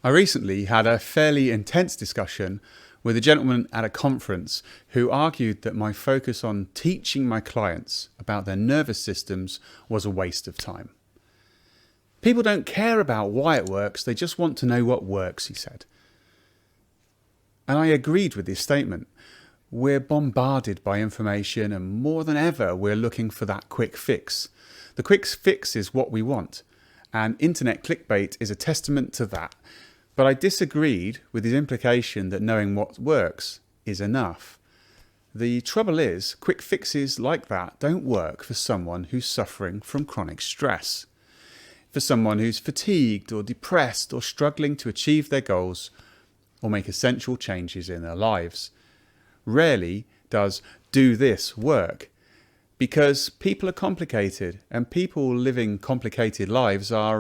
I recently had a fairly intense discussion with a gentleman at a conference who argued that my focus on teaching my clients about their nervous systems was a waste of time. People don't care about why it works, they just want to know what works, he said. And I agreed with his statement. We're bombarded by information, and more than ever we're looking for that quick fix. The quick fix is what we want, and internet clickbait is a testament to that. But I disagreed with his implication that knowing what works is enough. The trouble is, quick fixes like that don't work for someone who's suffering from chronic stress. For someone who's fatigued or depressed or struggling to achieve their goals or make essential changes in their lives. Rarely does do this work, because people are complicated, and people living complicated lives are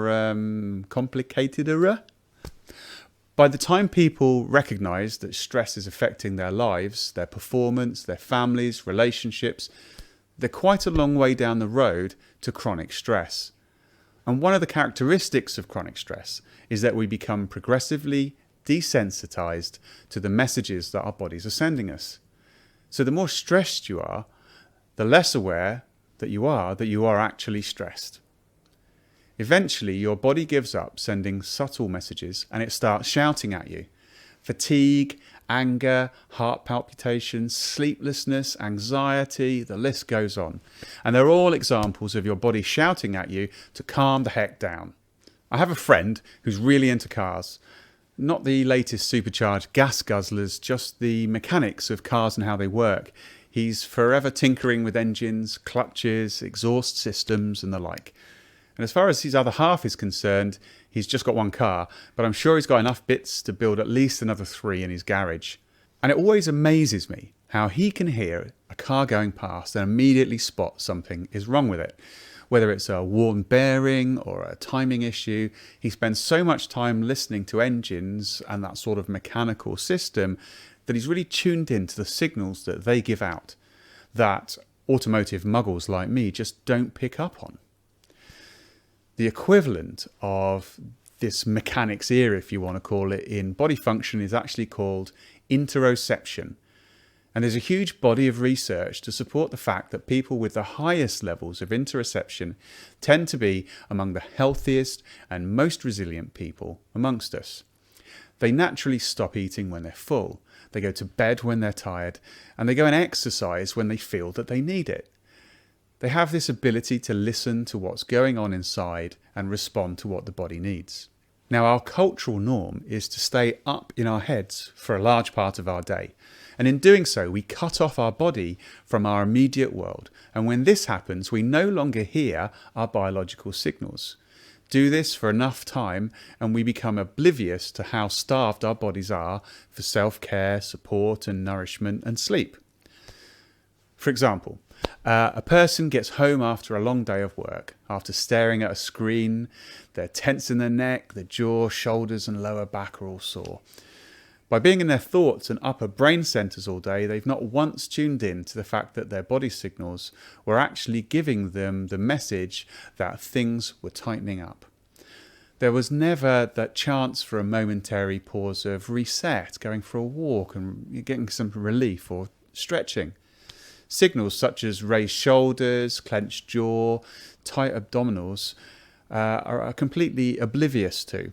complicatederer. By the time people recognise that stress is affecting their lives, their performance, their families, relationships, they're quite a long way down the road to chronic stress. And one of the characteristics of chronic stress is that we become progressively desensitised to the messages that our bodies are sending us. So the more stressed you are, the less aware that you are actually stressed. Eventually, your body gives up sending subtle messages and it starts shouting at you. Fatigue, anger, heart palpitations, sleeplessness, anxiety, the list goes on. And they're all examples of your body shouting at you to calm the heck down. I have a friend who's really into cars. Not the latest supercharged gas guzzlers, just the mechanics of cars and how they work. He's forever tinkering with engines, clutches, exhaust systems and the like. And as far as his other half is concerned, he's just got one car, but I'm sure he's got enough bits to build at least another 3 in his garage. And it always amazes me how he can hear a car going past and immediately spot something is wrong with it. Whether it's a worn bearing or a timing issue, he spends so much time listening to engines and that sort of mechanical system that he's really tuned in to the signals that they give out, that automotive muggles like me just don't pick up on. The equivalent of this mechanic's ear, if you want to call it, in body function is actually called interoception. And there's a huge body of research to support the fact that people with the highest levels of interoception tend to be among the healthiest and most resilient people amongst us. They naturally stop eating when they're full, they go to bed when they're tired, and they go and exercise when they feel that they need it. They have this ability to listen to what's going on inside and respond to what the body needs. Now, our cultural norm is to stay up in our heads for a large part of our day. And in doing so, we cut off our body from our immediate world. And when this happens, we no longer hear our biological signals. Do this for enough time and we become oblivious to how starved our bodies are for self-care, support and nourishment and sleep. For example, a person gets home after a long day of work, after staring at a screen, they're tense in their neck, their jaw, shoulders and lower back are all sore. By being in their thoughts and upper brain centres all day, they've not once tuned in to the fact that their body signals were actually giving them the message that things were tightening up. There was never that chance for a momentary pause of reset, going for a walk and getting some relief or stretching. Signals such as raised shoulders, clenched jaw, tight abdominals are completely oblivious to.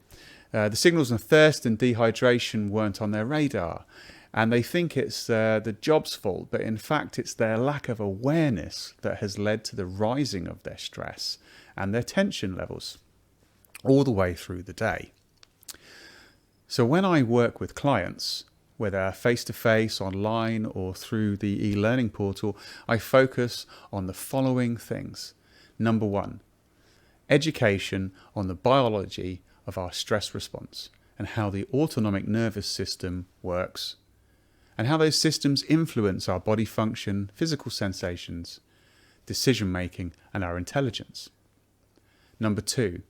The signals of thirst and dehydration weren't on their radar, and they think it's the job's fault, but in fact it's their lack of awareness that has led to the rising of their stress and their tension levels all the way through the day. So when I work with clients, whether face-to-face, online or through the e-learning portal, I focus on the following things. Number 1, education on the biology of our stress response and how the autonomic nervous system works and how those systems influence our body function, physical sensations, decision making and our intelligence. Number 2,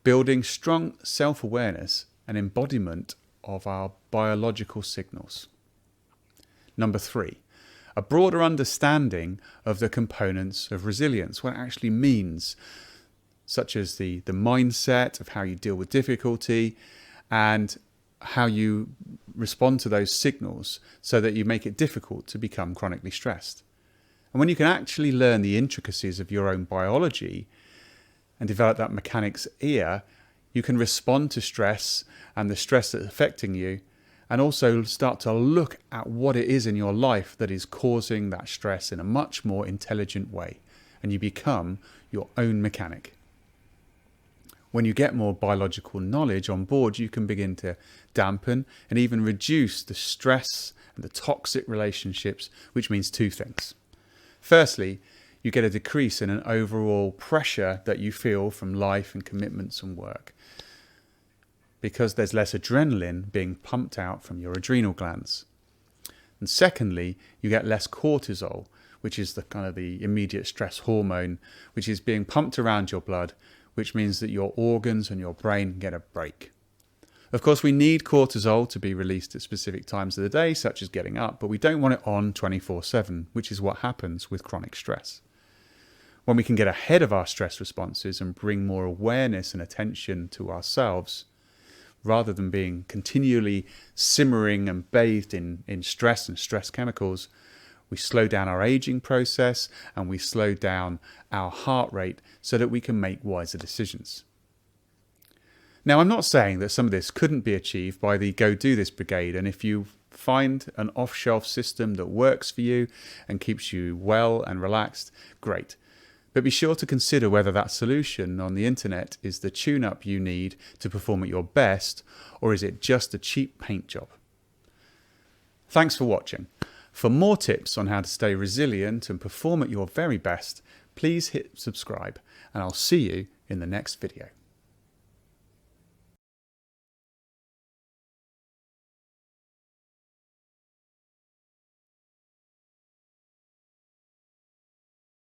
building strong self-awareness and embodiment of our biological signals. Number 3, a broader understanding of the components of resilience, what it actually means, such as the mindset of how you deal with difficulty and how you respond to those signals so that you make it difficult to become chronically stressed. And when you can actually learn the intricacies of your own biology and develop that mechanic's ear, you can respond to stress and the stress that's affecting you, and also start to look at what it is in your life that is causing that stress in a much more intelligent way. And you become your own mechanic. When you get more biological knowledge on board, you can begin to dampen and even reduce the stress and the toxic relationships, which means two things. Firstly, you get a decrease in an overall pressure that you feel from life and commitments and work, because there's less adrenaline being pumped out from your adrenal glands. And secondly, you get less cortisol, which is the kind of the immediate stress hormone, which is being pumped around your blood, which means that your organs and your brain get a break. Of course, we need cortisol to be released at specific times of the day, such as getting up, but we don't want it on 24/7, which is what happens with chronic stress. When we can get ahead of our stress responses and bring more awareness and attention to ourselves, rather than being continually simmering and bathed in stress and stress chemicals, we slow down our aging process and we slow down our heart rate so that we can make wiser decisions. Now, I'm not saying that some of this couldn't be achieved by the Go Do This Brigade, and if you find an off-shelf system that works for you and keeps you well and relaxed, great. But be sure to consider whether that solution on the internet is the tune-up you need to perform at your best, or is it just a cheap paint job? Thanks for watching. For more tips on how to stay resilient and perform at your very best, please hit subscribe, and I'll see you in the next video.